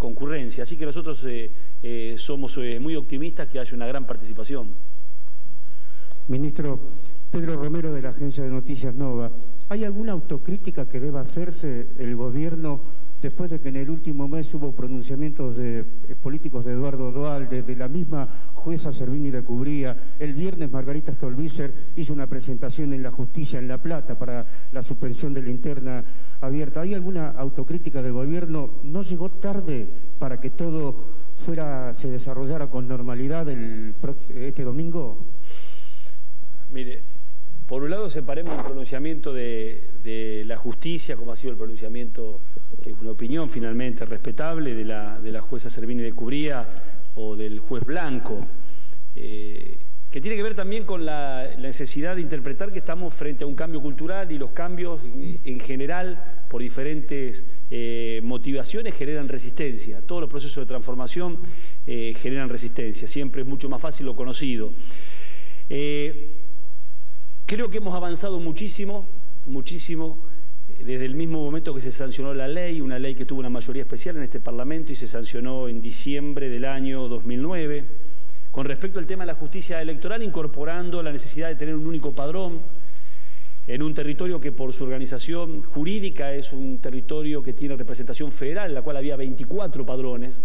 concurrencia. Así que nosotros somos muy optimistas que haya una gran participación. Ministro, Pedro Romero, de la Agencia de Noticias Nova. ¿Hay alguna autocrítica que deba hacerse el gobierno después de que en el último mes hubo pronunciamientos de políticos de Eduardo Duhalde, de la misma jueza Servini de Cubría? El viernes Margarita Stolbizer hizo una presentación en la justicia en La Plata para la suspensión de la interna abierta. ¿Hay alguna autocrítica del gobierno? ¿No llegó tarde para que todo se desarrollara con normalidad este domingo? Mire, por un lado separemos el pronunciamiento de la justicia, como ha sido el pronunciamiento, que es una opinión finalmente respetable, de la jueza Servini de Cubría o del juez Blanco, que tiene que ver también con la necesidad de interpretar que estamos frente a un cambio cultural y los cambios en general, por diferentes motivaciones, generan resistencia. Todos los procesos de transformación generan resistencia, siempre es mucho más fácil lo conocido. Creo que hemos avanzado muchísimo, desde el mismo momento que se sancionó la ley, una ley que tuvo una mayoría especial en este Parlamento y se sancionó en diciembre del año 2009, con respecto al tema de la justicia electoral, incorporando la necesidad de tener un único padrón en un territorio que por su organización jurídica es un territorio que tiene representación federal, en la cual había 24 padrones.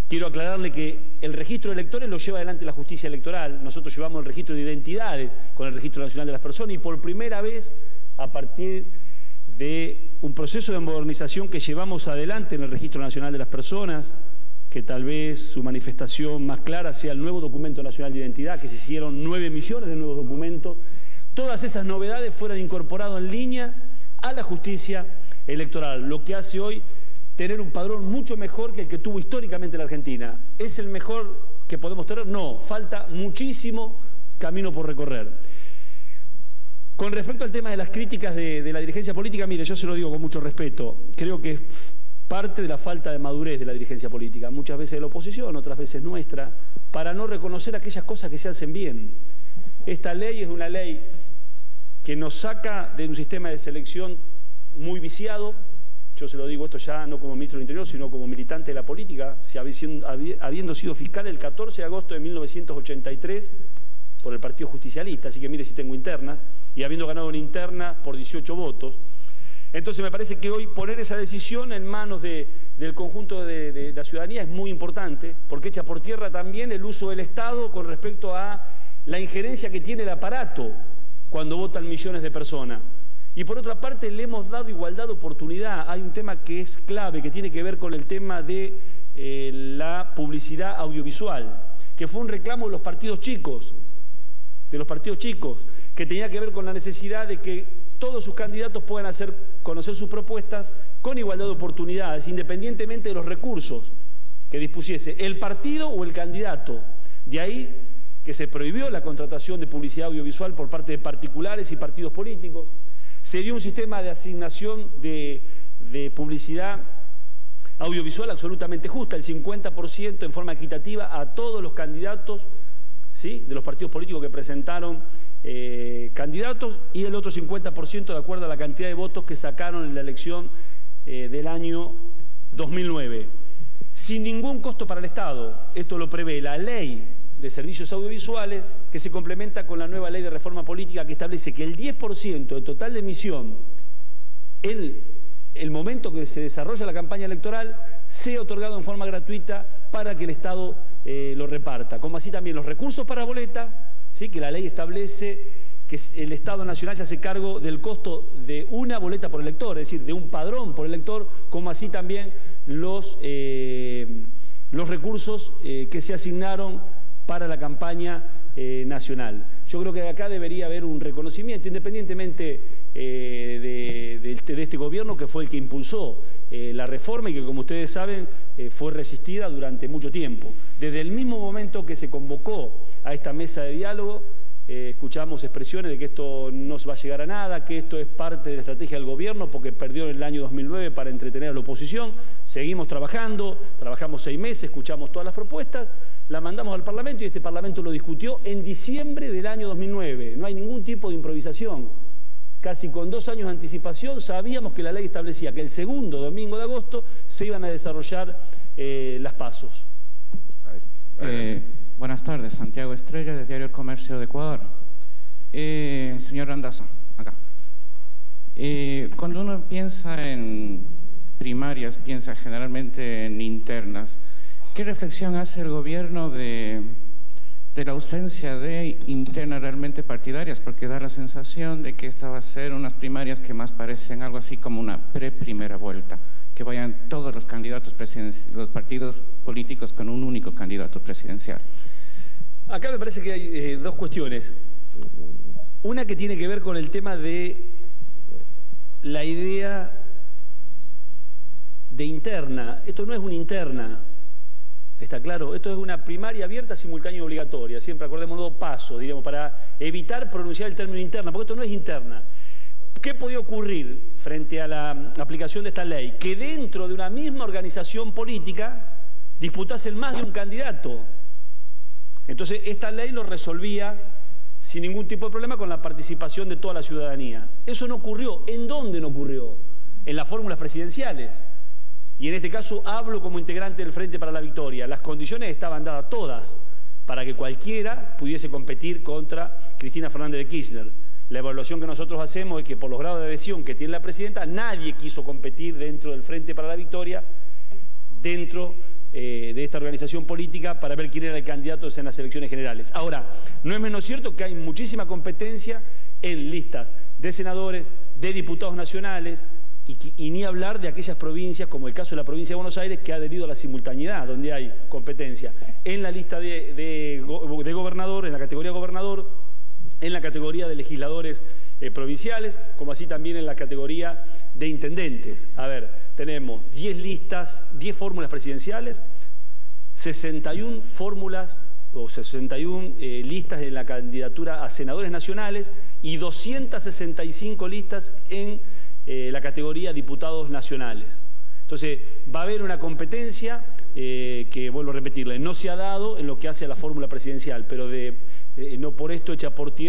Quiero aclararle que el registro de electores lo lleva adelante la justicia electoral. Nosotros llevamos el registro de identidades con el Registro Nacional de las Personas y por primera vez, a partir de un proceso de modernización que llevamos adelante en el Registro Nacional de las Personas, que tal vez su manifestación más clara sea el nuevo documento nacional de identidad, que se hicieron 9 millones de nuevos documentos, todas esas novedades fueron incorporadas en línea a la justicia electoral, lo que hace hoy tener un padrón mucho mejor que el que tuvo históricamente la Argentina. ¿Es el mejor que podemos tener? No, falta muchísimo camino por recorrer. Con respecto al tema de las críticas de la dirigencia política, mire, yo se lo digo con mucho respeto, creo que es parte de la falta de madurez de la dirigencia política, muchas veces de la oposición, otras veces nuestra, para no reconocer aquellas cosas que se hacen bien. Esta ley es una ley que nos saca de un sistema de selección muy viciado. Yo se lo digo esto ya no como ministro del Interior, sino como militante de la política, habiendo sido fiscal el 14 de agosto de 1983 por el Partido Justicialista, así que mire si tengo interna, y habiendo ganado una interna por 18 votos. Entonces me parece que hoy poner esa decisión en manos del conjunto de la ciudadanía es muy importante, porque echa por tierra también el uso del Estado con respecto a la injerencia que tiene el aparato cuando votan millones de personas. Y por otra parte le hemos dado igualdad de oportunidad. Hay un tema que es clave, que tiene que ver con el tema de la publicidad audiovisual, que fue un reclamo de los partidos chicos, que tenía que ver con la necesidad de que todos sus candidatos puedan hacer conocer sus propuestas con igualdad de oportunidades, independientemente de los recursos que dispusiese el partido o el candidato. De ahí que se prohibió la contratación de publicidad audiovisual por parte de particulares y partidos políticos. Se dio un sistema de asignación de publicidad audiovisual absolutamente justa, el 50% en forma equitativa a todos los candidatos, ¿sí?, de los partidos políticos que presentaron candidatos, y el otro 50% de acuerdo a la cantidad de votos que sacaron en la elección del año 2009. Sin ningún costo para el Estado. Esto lo prevé la ley de servicios audiovisuales, que se complementa con la nueva ley de reforma política, que establece que el 10% del total de emisión en el momento que se desarrolla la campaña electoral sea otorgado en forma gratuita para que el Estado lo reparta, como así también los recursos para boleta, ¿sí?, que la ley establece que el Estado Nacional se hace cargo del costo de una boleta por elector, es decir, de un padrón por elector, como así también los recursos que se asignaron para la campaña nacional. Yo creo que acá debería haber un reconocimiento, independientemente de este gobierno, que fue el que impulsó la reforma y que, como ustedes saben, fue resistida durante mucho tiempo. Desde el mismo momento que se convocó a esta mesa de diálogo, escuchamos expresiones de que esto no va a llegar a nada, que esto es parte de la estrategia del gobierno porque perdió en el año 2009 para entretener a la oposición. Seguimos trabajando, trabajamos 6 meses, escuchamos todas las propuestas, la mandamos al Parlamento y este Parlamento lo discutió en diciembre del año 2009. No hay ningún tipo de improvisación. Casi con 2 años de anticipación sabíamos que la ley establecía que el segundo domingo de agosto se iban a desarrollar las PASOs. Buenas tardes, Santiago Estrella, del diario El Comercio de Ecuador. Señor Randazzo, acá. Cuando uno piensa en primarias, piensa generalmente en internas. ¿Qué reflexión hace el gobierno de la ausencia de internas realmente partidarias? Porque da la sensación de que esta va a ser unas primarias que más parecen algo así como una pre-primera vuelta, que vayan todos los candidatos los partidos políticos con un único candidato presidencial. Acá me parece que hay dos cuestiones. Una que tiene que ver con el tema de la idea de interna. Esto no es una interna, ¿está claro? Esto es una primaria abierta, simultánea y obligatoria. Siempre acordémonos paso, digamos, para evitar pronunciar el término interna, porque esto no es interna. ¿Qué podía ocurrir frente a la aplicación de esta ley? Que dentro de una misma organización política disputasen más de un candidato. Entonces, esta ley lo resolvía sin ningún tipo de problema con la participación de toda la ciudadanía. Eso no ocurrió. ¿En dónde no ocurrió? En las fórmulas presidenciales. Y en este caso hablo como integrante del Frente para la Victoria. Las condiciones estaban dadas todas para que cualquiera pudiese competir contra Cristina Fernández de Kirchner. La evaluación que nosotros hacemos es que por los grados de adhesión que tiene la presidenta, nadie quiso competir dentro del Frente para la Victoria, dentro de esta organización política, para ver quién era el candidato en las elecciones generales. Ahora, no es menos cierto que hay muchísima competencia en listas de senadores, de diputados nacionales, y ni hablar de aquellas provincias, como el caso de la provincia de Buenos Aires, que ha adherido a la simultaneidad, donde hay competencia en la lista de gobernador, en la categoría gobernador, en la categoría de legisladores provinciales, como así también en la categoría de intendentes. A ver, tenemos 10 listas, 10 fórmulas presidenciales, 61 fórmulas o 61 listas en la candidatura a senadores nacionales y 265 listas en la categoría diputados nacionales. Entonces, va a haber una competencia que, vuelvo a repetirle, no se ha dado en lo que hace a la fórmula presidencial, pero no por esto echa por tierra